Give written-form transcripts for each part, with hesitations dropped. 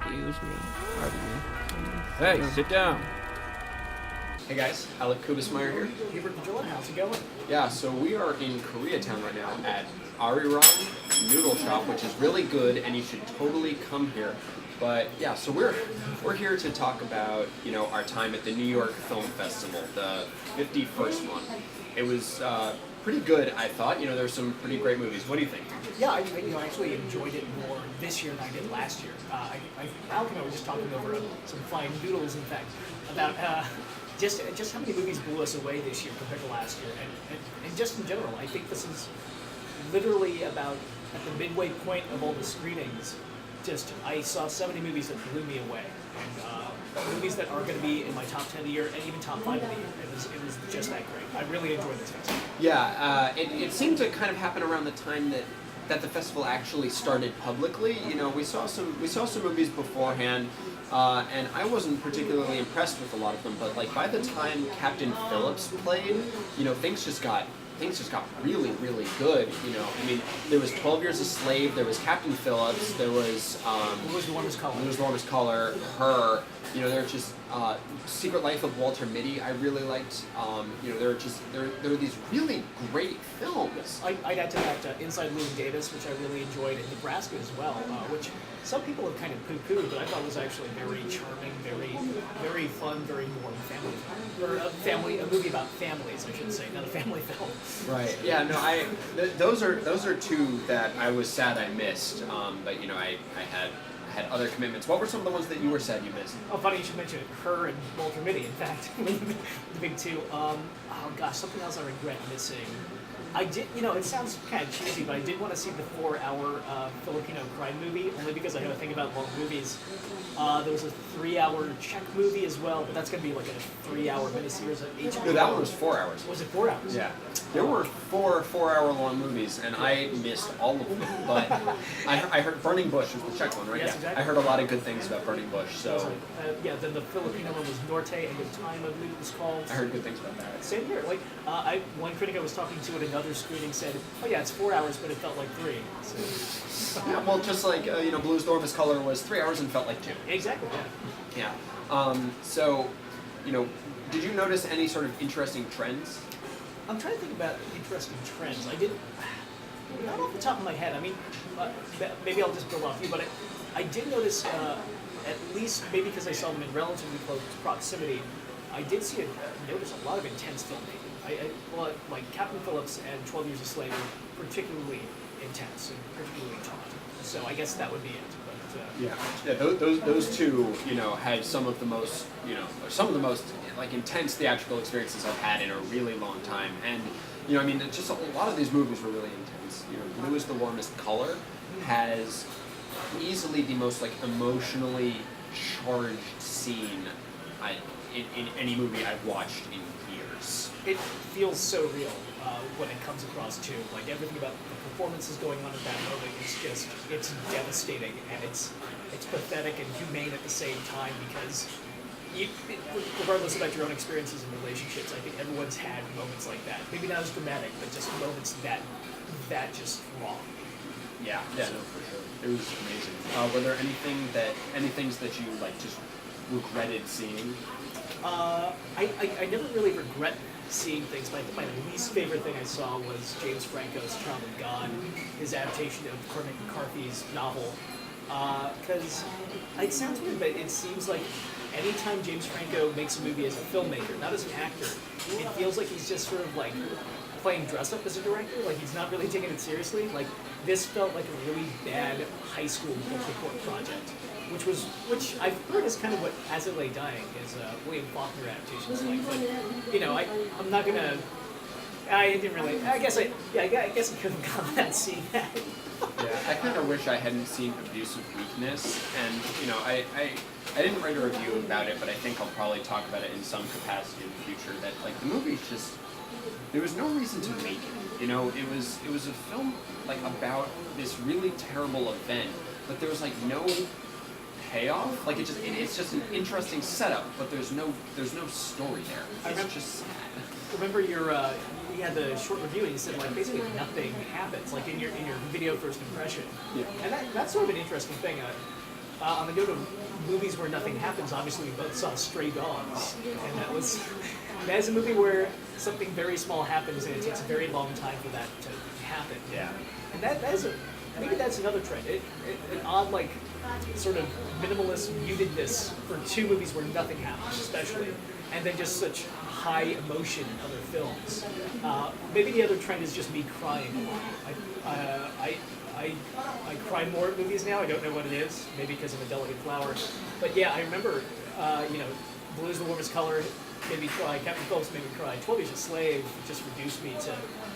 Excuse me. Pardon me. Hey, sit down. Hey guys, Alec Kubas-Meyer here. Hubert, how's it going? Yeah, so we are in Koreatown right now at Arirang Noodle Shop, which is really good, and you should totally come here. But yeah, so we're here to talk about our time at the New York Film Festival, the 51st one. It was pretty good, I thought. There's some pretty great movies. What do you think? Yeah, I actually enjoyed it more this year than I did last year. Alec and I were just talking over some fine noodles, in fact, about just how many movies blew us away this year compared to last year, and just in general. I think this is literally about at the midway point of all the screenings. I saw so many movies that blew me away, and movies that are going to be in my top 10 of the year and even top 5 of the year. It was just that great. I really enjoyed this festival. Yeah, it seemed to kind of happen around the time that the festival actually started publicly. We saw some movies beforehand, and I wasn't particularly impressed with a lot of them. But by the time Captain Phillips played, things just got really, really good. There was 12 Years a Slave, there was Captain Phillips, there was Who was the Warmest Color? Who was the Warmest Color? Her. There were just Secret Life of Walter Mitty. I really liked. There were these really great films. I'd add to that Inside Llewyn Davis, which I really enjoyed, and Nebraska as well, which some people have kind of poo-pooed, but I thought was actually very charming, very fun, very warm family, or a movie about families, I should say, not a family film. Right. Yeah. No. Those are two that I was sad I missed. But I had other commitments. What were some of the ones that you were sad you missed? Oh, funny you should mention it. Her and Walter Mitty, in fact, the big two. Oh gosh, something else I regret missing. I did, it sounds kind of cheesy, but I did want to see the 4-hour Filipino crime movie, only because I know a thing about long movies. There was a 3-hour Czech movie as well, but that's going to be like a 3-hour miniseries at HBO. No, that one was 4 hours. Was it 4 hours? Yeah. There were four-hour long movies, and I missed all of them. But I heard Burning Bush was the Czech one, right? Yes, yeah. exactly. I heard a lot of good things about Burning Bush. So then the Filipino one was Norte, and Good Time, I believe it was called. I heard good things about that. Same here. One critic I was talking to at another screening said, "Oh yeah, it's 4 hours, but it felt like 3." So. Yeah, well, just like Blue's The Warmest Color was 3 hours and felt like 2. Exactly. Yeah. Yeah. So, did you notice any sort of interesting trends? I'm trying to think about interesting trends. I didn't, not off the top of my head. I mean, maybe I'll just build off you, but I did notice, at least maybe because I saw them in relatively close proximity, I did notice a lot of intense filmmaking. Like Captain Phillips and 12 Years a Slave were particularly intense and particularly taut. So I guess that would be it. But, those two, had some of the most, intense theatrical experiences I've had in a really long time. And, just a lot of these movies were really intense. Blue is the Warmest Color has easily the most, emotionally charged scene in any movie I've watched in years. it feels so real when it comes across too. Everything about the performances going on at that moment, it's devastating, and it's pathetic and humane at the same time, because regardless about your own experiences and relationships, I think everyone's had moments like that. Maybe not as dramatic, but just moments that just wrong. Yeah, no, for sure. It was amazing. Were there any things that you just regretted seeing? I never really regret seeing things. My least favorite thing I saw was James Franco's Child of God, his adaptation of Cormac McCarthy's novel. Because it sounds weird, but it seems like anytime James Franco makes a movie as a filmmaker, not as an actor, it feels like he's just sort of playing dress up as a director. He's not really taking it seriously. This felt like a really bad high school book report project, which I've heard is kind of what As It Lay Dying is William Faulkner adaptation is like. But I'm not gonna. I didn't really. I guess I couldn't comment on seeing that. Yeah, I kind of wish I hadn't seen Abuse of Weakness, and I didn't write a review about it, but I think I'll probably talk about it in some capacity in the future. That the movie's just, there was no reason to make it. It was a film about this really terrible event, but there was no payoff. It's just an interesting setup, but there's no story there. It's just sad. Remember you had the short review and you said basically nothing happens in your video first impression. Yeah. And that's sort of an interesting thing. On the note of movies where nothing happens, obviously we both saw Stray Dogs, and that is a movie where something very small happens and it takes a very long time for that to happen. Yeah. And that is maybe that's another trend. An odd like sort of minimalist mutedness for two movies where nothing happens, especially, and then just such high emotion in other films. Maybe the other trend is just me crying a lot. I cry more at movies now. I don't know what it is. Maybe because I'm a delicate flower. But yeah, I remember, Blue is the Warmest Color made me cry. Captain Phillips made me cry. 12 Years a Slave just reduced me to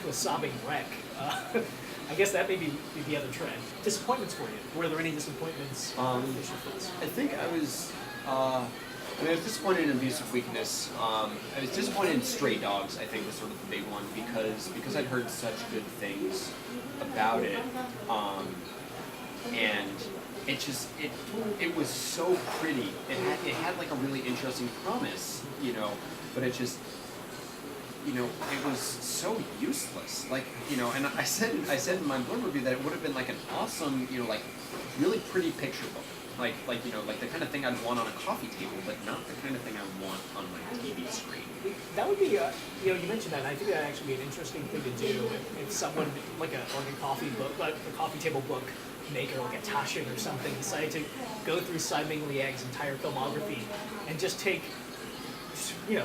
a sobbing wreck. I guess that may be the other trend. Disappointments for you. Were there any disappointments? I think I was disappointed in Abusive Weakness. I was disappointed in Stray Dogs, I think was sort of the big one, because I'd heard such good things about it. And it was so pretty. It had like a really interesting promise, but it just, it was so useless. Like, and I said in my blurb review that it would have been like an awesome, like really pretty picture book. Like the kind of thing I'd want on a coffee table, but not the kind of thing I want on my TV screen. That would be, you mentioned that, and I think that would actually be an interesting thing to do if someone, like a coffee table book maker, like a Tashin or something, decided to go through Simon Liang's entire filmography and just take,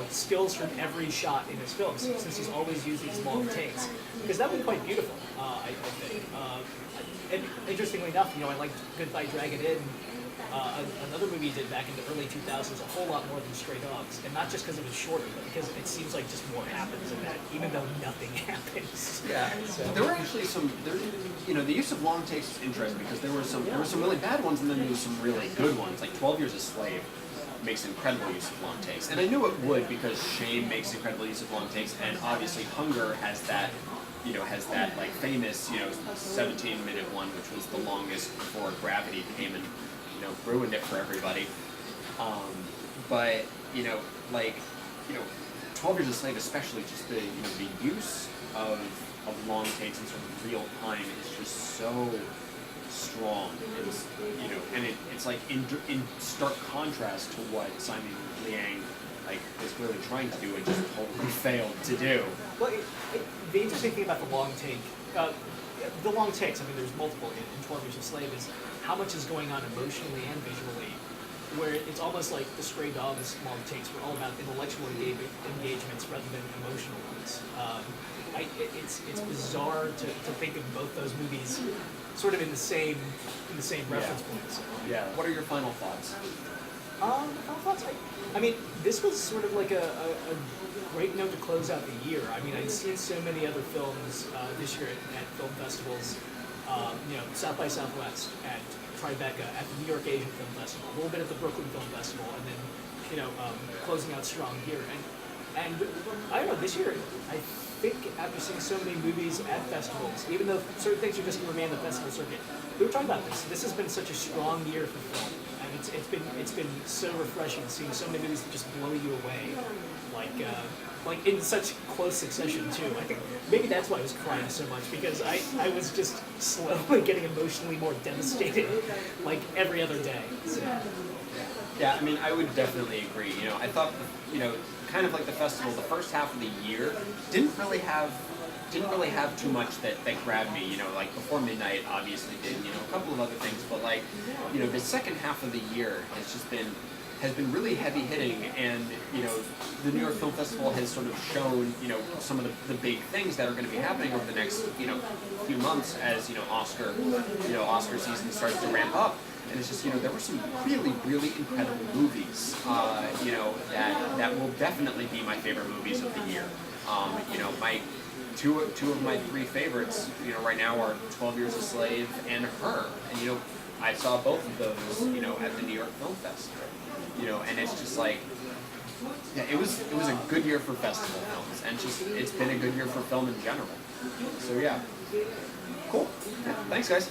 skills from every shot in his films, since he's always used these long takes, because that would be quite beautiful, I think. And interestingly enough, I liked Goodbye Dragon Inn. Another movie he did back in the early 2000s, a whole lot more than Stray Dogs, and not just because it was shorter, but because it seems like just more happens in that, even though nothing happens. Yeah, so. There were actually the use of long takes is interesting because there were some really bad ones, and then there were some really good ones. Like 12 Years a Slave makes incredible use of long takes, and I knew it would because Shame makes incredible use of long takes, and obviously Hunger has that. Has that like famous, 17-minute one, which was the longest before Gravity came and, ruined it for everybody. But 12 Years a Slave, especially, just the use of long takes in sort of real time is just so strong. And it's like in stark contrast to what Simon Liang was really trying to do and just totally failed to do. Well, the interesting thing about the long take, the long takes, there's multiple in 12 Years a Slave, is how much is going on emotionally and visually, where it's almost like the Stray Dogs long takes were all about intellectual engagements rather than emotional ones. It's bizarre to think of both those movies sort of in the same reference point. So. Yeah. What are your final thoughts? Final thoughts? This was sort of like a great note to close out the year. I'd seen so many other films this year at film festivals. South by Southwest, at Tribeca, at the New York Asian Film Festival, a little bit at the Brooklyn Film Festival, and then closing out strong here. And I don't know, this year I think after seeing so many movies at festivals, even though certain things are just going to remain on the festival circuit, we were talking about this. This has been such a strong year for film. It's been so refreshing seeing so many movies that just blow you away, like in such close succession too. I think maybe that's why I was crying so much, because I was just slowly getting emotionally more devastated, like every other day. So. Yeah, I would definitely agree. I thought, kind of like the festival, the first half of the year didn't really have too much that grabbed me. Like Before Midnight obviously did, a couple of other things, but the second half of the year has been really heavy hitting, and the New York Film Festival has sort of shown some of the big things that are going to be happening over the next few months as Oscar season starts to ramp up. And it's just, there were some really, really incredible movies, that will definitely be my favorite movies of the year. My two of my three favorites, right now are 12 Years a Slave and Her. And, I saw both of those, at the New York Film Festival. And it's just like, yeah, it was a good year for festival films, and it's been a good year for film in general. So yeah, cool. Yeah, thanks guys.